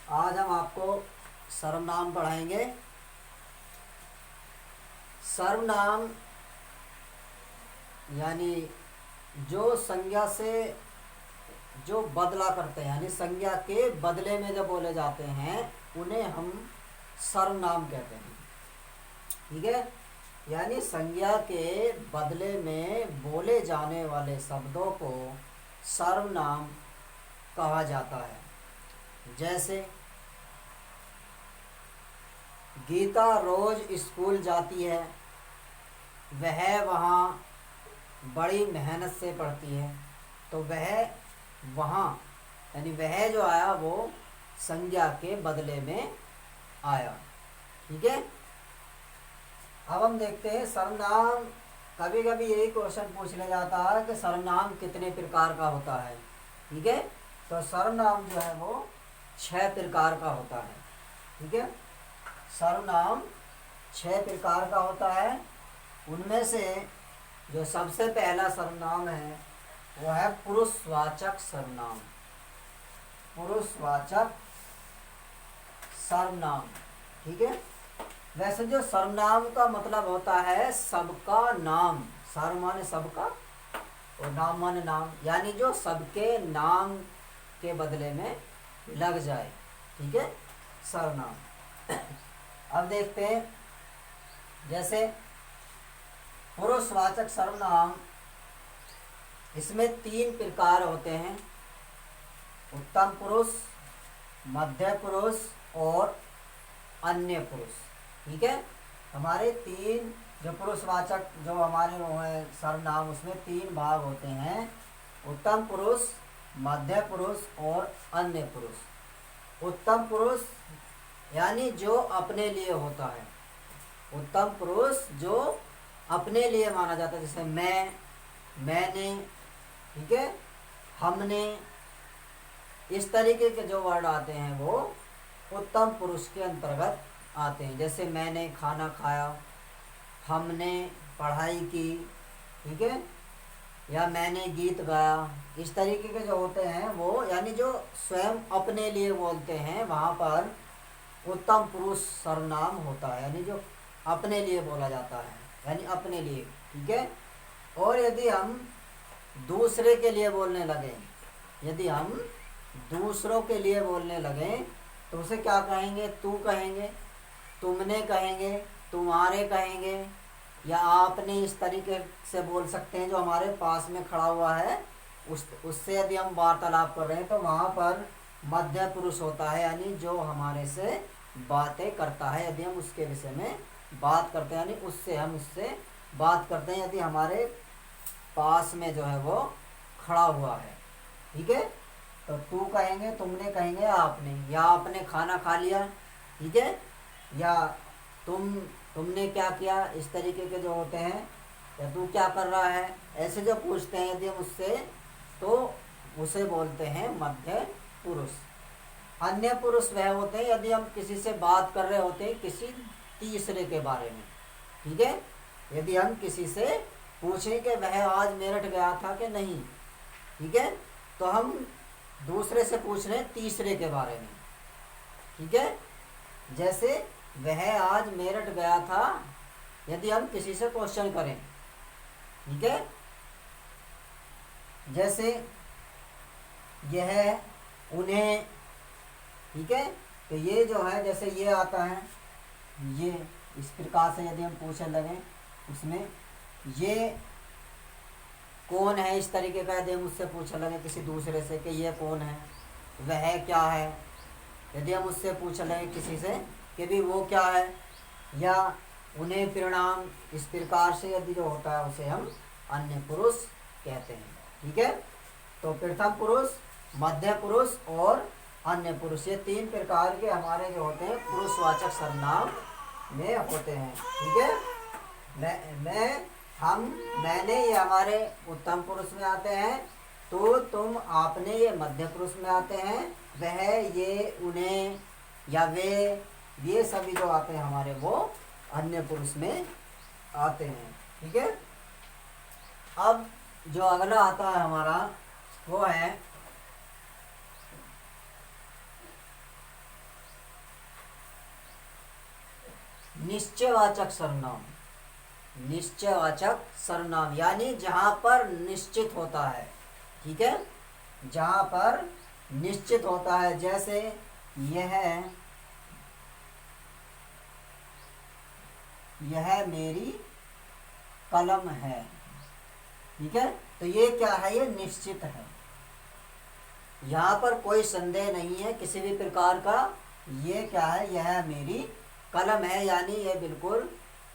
आज हम आपको सर्वनाम पढ़ाएंगे। सर्वनाम यानी जो संज्ञा से जो बदला करते हैं, यानी संज्ञा के बदले में जो बोले जाते हैं उन्हें हम सर्वनाम कहते हैं। ठीक है, यानी संज्ञा के बदले में बोले जाने वाले शब्दों को सर्वनाम कहा जाता है। जैसे गीता रोज स्कूल जाती है, वह वहाँ बड़ी मेहनत से पढ़ती है। तो वह वहाँ यानी वह जो आया वो संज्ञा के बदले में आया। ठीक है, अब हम देखते हैं सर्वनाम। कभी कभी यही क्वेश्चन पूछ लिया जाता है कि सर्वनाम कितने प्रकार का होता है। ठीक है, तो सर्वनाम जो है वो 6 प्रकार का होता है। ठीक है, सर्वनाम 6 प्रकार का होता है। उनमें से जो सबसे पहला सर्वनाम है वो है पुरुषवाचक सर्वनाम। पुरुषवाचक सर्वनाम। ठीक है, वैसे जो सर्वनाम का मतलब होता है सबका नाम। सर्व माने सबका और नाम माने नाम, यानी जो सबके नाम के बदले में लग जाए। ठीक है, सर्वनाम। अब देखते हैं, जैसे पुरुषवाचक सर्वनाम, इसमें 3 प्रकार होते हैं: उत्तम पुरुष, मध्य पुरुष और अन्य पुरुष। ठीक है, हमारे 3 जो पुरुषवाचक जो हमारे वो है सर्वनाम, उसमें 3 भाग होते हैं: उत्तम पुरुष, मध्य पुरुष और अन्य पुरुष। उत्तम पुरुष यानी जो अपने लिए होता है। उत्तम पुरुष जो अपने लिए माना जाता है, जैसे मैं, मैंने, ठीक है, हमने, इस तरीके के जो वर्ड आते हैं वो उत्तम पुरुष के अंतर्गत आते हैं। जैसे मैंने खाना खाया, हमने पढ़ाई की, ठीक है, या मैंने गीत गाया। इस तरीके के जो होते हैं वो यानी जो स्वयं अपने लिए बोलते हैं, वहाँ पर उत्तम पुरुष सर्वनाम होता है, यानी जो अपने लिए बोला जाता है, यानी अपने लिए। ठीक है, और यदि हम दूसरे के लिए बोलने लगे, यदि हम दूसरों के लिए बोलने लगे तो उसे क्या कहेंगे? तू कहेंगे, तुमने कहेंगे, तुम्हारे कहेंगे, या आपने। इस तरीके से बोल सकते हैं। जो हमारे पास में खड़ा हुआ है उससे यदि हम वार्तालाप कर रहे हैं तो वहाँ पर मध्य पुरुष होता है, यानी जो हमारे से बातें करता है। यदि हम उसके विषय में बात करते हैं, यानी उससे हम उससे बात करते हैं, यदि हमारे पास में जो है वो खड़ा हुआ है। ठीक है, तो तू कहेंगे, तुमने कहेंगे, आपने, या आपने खाना खा लिया। ठीक है, या तुमने क्या किया, इस तरीके के जो होते हैं, या तू क्या कर रहा है, ऐसे जो पूछते हैं यदि हम उससे, तो उसे बोलते हैं मध्य पुरुष। अन्य पुरुष वह होते हैं यदि हम किसी से बात कर रहे होते हैं किसी तीसरे के बारे में। ठीक है, यदि हम किसी से पूछें कि वह आज मेरठ गया था कि नहीं, ठीक है, तो हम दूसरे से पूछ रहे हैं तीसरे के बारे में। ठीक है, जैसे वह आज मेरठ गया था, यदि हम किसी से क्वेश्चन करें। ठीक है, जैसे यह, उन्हें। ठीक है, तो ये जो है, जैसे ये आता है, ये इस प्रकार से यदि हम पूछने लगे उसमें, ये कौन है, इस तरीके का यदि हम उससे पूछने लगे किसी दूसरे से कि ये कौन है, वह क्या है, यदि हम उससे पूछ लगे किसी से कि भी वो क्या है, या उन्हें प्रणाम, इस प्रकार से यदि जो होता है उसे हम अन्य पुरुष कहते हैं। ठीक है, तो प्रथम पुरुष, मध्य पुरुष और अन्य पुरुष, ये 3 प्रकार के हमारे जो होते हैं पुरुषवाचक सर्वनाम में होते हैं। ठीक है, मैं, हम, मैंने, ये हमारे उत्तम पुरुष में आते हैं। तो, तुम, आपने, ये मध्य पुरुष में आते हैं। वह, ये, उन्हें, या वे, ये सभी जो आते हैं हमारे वो अन्य पुरुष में आते हैं। ठीक है, अब जो अगला आता है हमारा वो है निश्चयवाचक सर्वनाम, निश्चयवाचक सर्वनाम यानी जहां पर निश्चित होता है, ठीक है, जहां पर निश्चित होता है। जैसे यह मेरी कलम है, ठीक है, तो ये क्या है, ये निश्चित है, यहाँ पर कोई संदेह नहीं है किसी भी प्रकार का। ये क्या है, यह मेरी कलम है, यानी ये बिल्कुल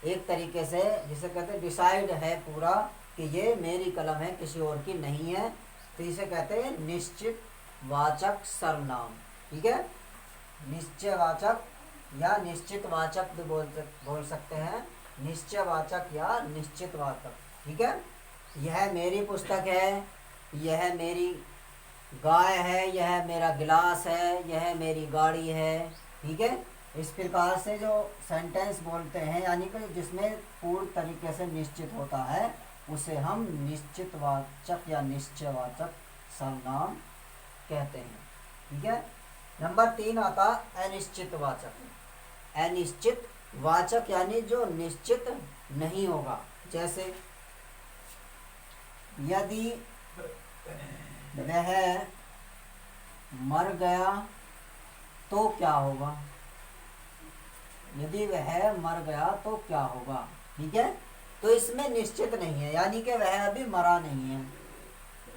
एक तरीके से जिसे कहते हैं डिसाइड है पूरा कि ये मेरी कलम है, किसी और की नहीं है। तो इसे कहते हैं निश्चित वाचक सर्वनाम, ठीक है, निश्चयवाचक या निश्चित वाचक भी बोल सकते हैं, निश्चयवाचक या निश्चित वाचक, ठीक है। यह मेरी पुस्तक है, यह मेरी गाय है, यह मेरा गिलास है, यह मेरी गाड़ी है, ठीक है। इस प्रकार से जो सेंटेंस बोलते हैं यानी कि जिसमें पूर्ण तरीके से निश्चित होता है उसे हम निश्चितवाचक या निश्चयवाचक सर्वनाम कहते हैं, ठीक है। नंबर 3 आता अनिश्चितवाचक। अनिश्चितवाचक यानी जो निश्चित नहीं होगा। जैसे यदि वह मर गया तो क्या होगा, यदि वह मर गया तो क्या होगा, ठीक है। तो इसमें निश्चित नहीं है, यानी कि वह अभी मरा नहीं है,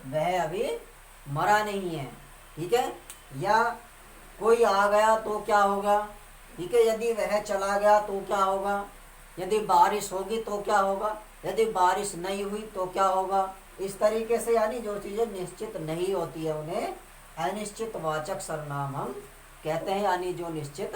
वह अभी मरा नहीं है, ठीक है। या कोई आ गया तो क्या होगा, ठीक है, यदि वह चला गया तो क्या होगा, यदि बारिश होगी तो क्या होगा, यदि बारिश नहीं हुई तो क्या होगा। इस तरीके से यानी जो चीज़ें निश्चित नहीं होती है उन्हें अनिश्चितवाचक सर्वनाम हम कहते हैं, यानी जो निश्चित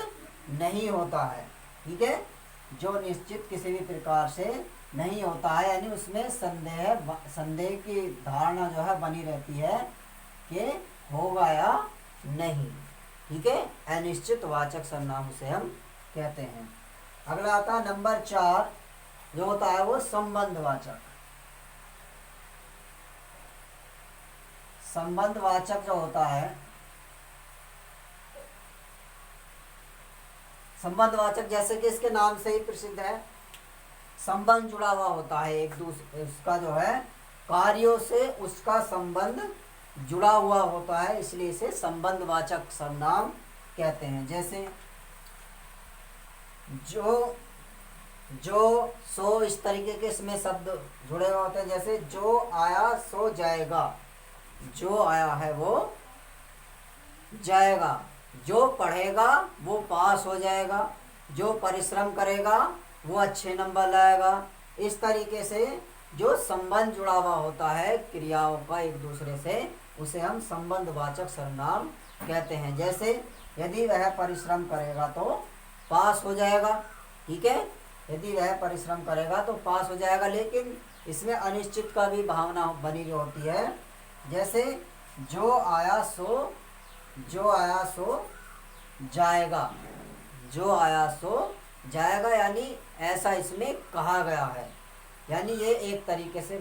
नहीं होता है, ठीक है, जो निश्चित किसी भी प्रकार से नहीं होता है, यानी उसमें संदेह की धारणा जो है बनी रहती है कि होगा या नहीं, ठीक है, अनिश्चितवाचक सर्वनाम उसे हम कहते हैं। अगला आता है नंबर 4 जो होता है वो संबंधवाचक। संबंधवाचक जो होता है, संबंधवाचक जैसे कि इसके नाम से ही प्रसिद्ध है, संबंध जुड़ा हुआ होता है एक दूसरे, उसका जो है कार्यों से उसका संबंध जुड़ा हुआ होता है, इसलिए इसे संबंधवाचक सर्वनाम कहते हैं। जैसे जो सो, इस तरीके के इसमें शब्द जुड़े हुए होते हैं। जैसे जो आया सो जाएगा, जो आया है वो जाएगा, जो पढ़ेगा वो पास हो जाएगा, जो परिश्रम करेगा वो अच्छे नंबर लाएगा। इस तरीके से जो संबंध जुड़ा हुआ होता है क्रियाओं का एक दूसरे से, उसे हम संबंधवाचक सर्वनाम कहते हैं। जैसे यदि वह परिश्रम करेगा तो पास हो जाएगा, ठीक है, यदि वह परिश्रम करेगा तो पास हो जाएगा, लेकिन इसमें अनिश्चित का भी भावना बनी होती है। जैसे जो आया सो जाएगा, जो आया सो जाएगा, यानी ऐसा इसमें कहा गया है, यानी ये एक तरीके से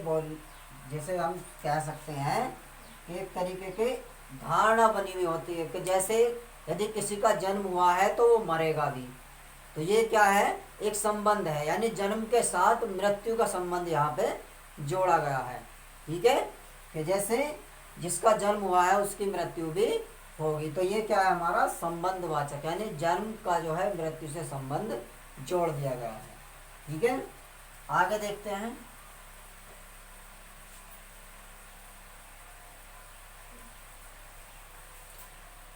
जैसे हम कह सकते हैं कि एक तरीके की धारणा बनी हुई होती है कि जैसे यदि किसी का जन्म हुआ है तो वो मरेगा भी, तो ये क्या है, एक संबंध है, यानी जन्म के साथ मृत्यु का संबंध यहाँ पे जोड़ा गया है, ठीक है, कि जैसे जिसका जन्म हुआ है उसकी मृत्यु भी होगी। तो ये क्या है, हमारा संबंधवाचक, यानी जन्म का जो है मृत्यु से संबंध जोड़ दिया गया है, ठीक है। आगे देखते हैं।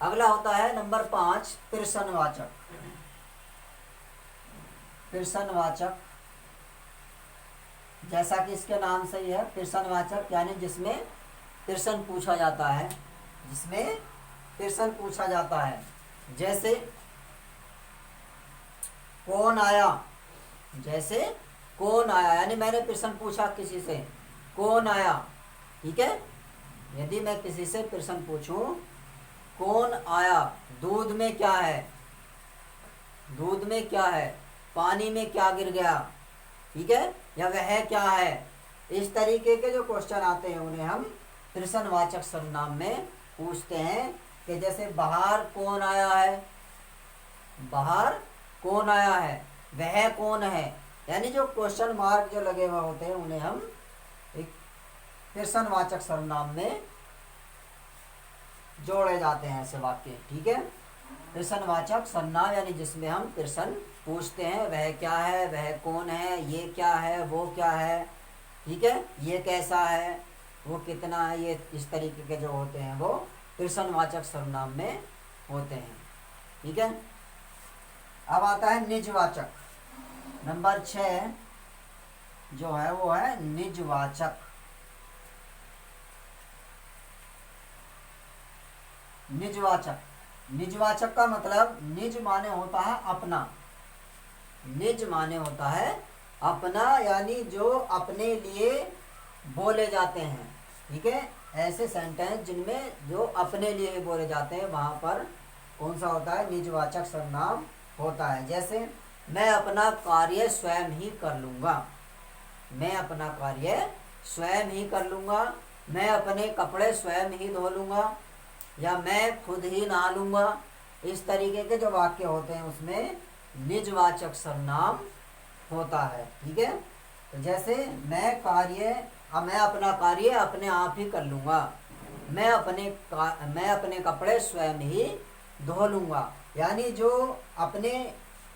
अगला होता है नंबर 5 प्रश्नवाचक। प्रश्नवाचक जैसा कि इसके नाम से ही है, प्रश्नवाचक यानी जिसमें प्रश्न पूछा जाता है, जिसमें प्रश्न पूछा जाता है। जैसे कौन आया, जैसे कौन आया, यानी मैंने प्रश्न पूछा किसी से, कौन आया, ठीक है। यदि मैं किसी से प्रश्न पूछूं कौन आया, दूध में क्या है, दूध में क्या है, पानी में क्या गिर गया, ठीक है, या वह क्या है, इस तरीके के जो क्वेश्चन आते हैं उन्हें हम प्रश्नवाचक सर्वनाम में पूछते हैं। कि जैसे बाहर कौन आया है, बाहर कौन आया है, वह कौन है, यानी जो क्वेश्चन मार्क जो लगे हुए होते हैं उन्हें हम एक प्रश्नवाचक सर्वनाम में जोड़े जाते हैं ऐसे वाक्य। ठीक है, प्रश्नवाचक सर्वनाम यानी जिसमें हम प्रश्न पूछते हैं, वह क्या है, वह कौन है, ये क्या है, वो क्या है, ठीक है, ये कैसा है, वो कितना है, ये इस तरीके के जो होते हैं वो प्रश्नवाचक सर्वनाम में होते हैं। ठीक है, अब आता है निजवाचक। नंबर 6 जो है वो है निजवाचक। निजवाचक, निजवाचक का मतलब निज माने होता है अपना, निज माने होता है अपना, यानी जो अपने लिए बोले जाते हैं। ठीक है, ऐसे सेंटेंस जिनमें जो अपने लिए ही बोले जाते हैं वहां पर कौन सा होता है, निजवाचक सर्वनाम होता है। जैसे मैं अपना कार्य स्वयं ही कर लूँगा, मैं अपना कार्य स्वयं ही कर लूँगा, मैं अपने कपड़े स्वयं ही धो लूँगा, या मैं खुद ही नहा लूँगा। इस तरीके के जो वाक्य होते हैं उसमें निजवाचक सर्वनाम होता है। ठीक है, तो जैसे मैं अपना कार्य अपने आप ही कर लूँगा, मैं अपने कपड़े स्वयं ही धो लूँगा, यानी जो अपने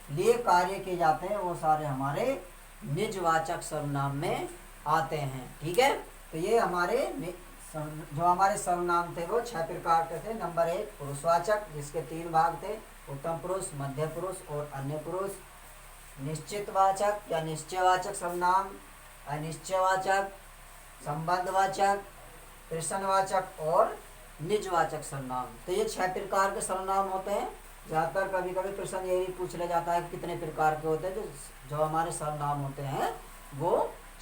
लिए कार्य किए जाते हैं वो सारे हमारे निजवाचक सर्वनाम में आते हैं। ठीक है, तो ये जो हमारे सर्वनाम थे वो 6 प्रकार के थे। नंबर 1 पुरुषवाचक, जिसके 3 भाग थे, उत्तम पुरुष, मध्य पुरुष और अन्य पुरुष। निश्चितवाचक या निश्चयवाचक सर्वनाम, अनिश्चयवाचक, संबंधवाचक, प्रश्नवाचक और निजवाचक सर्वनाम। तो ये 6 प्रकार के सर्वनाम होते हैं। ज़्यादातर कभी कभी प्रश्न ये भी पूछ लिया जाता है कि कितने प्रकार के होते हैं। जो हमारे सर्वनाम होते हैं वो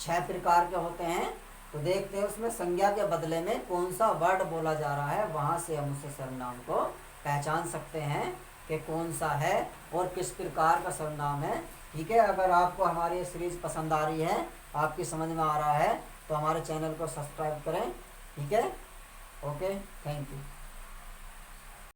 6 प्रकार के होते हैं। तो देखते हैं उसमें संज्ञा के बदले में कौन सा वर्ड बोला जा रहा है, वहाँ से हम उस सर्वनाम को पहचान सकते हैं कि कौन सा है और किस प्रकार का सर्वनाम है। ठीक है, अगर आपको हमारी ये सीरीज़ पसंद आ रही है, आपकी समझ में आ रहा है, तो हमारे चैनल को सब्सक्राइब करें। ठीक है, ओके, थैंक यू।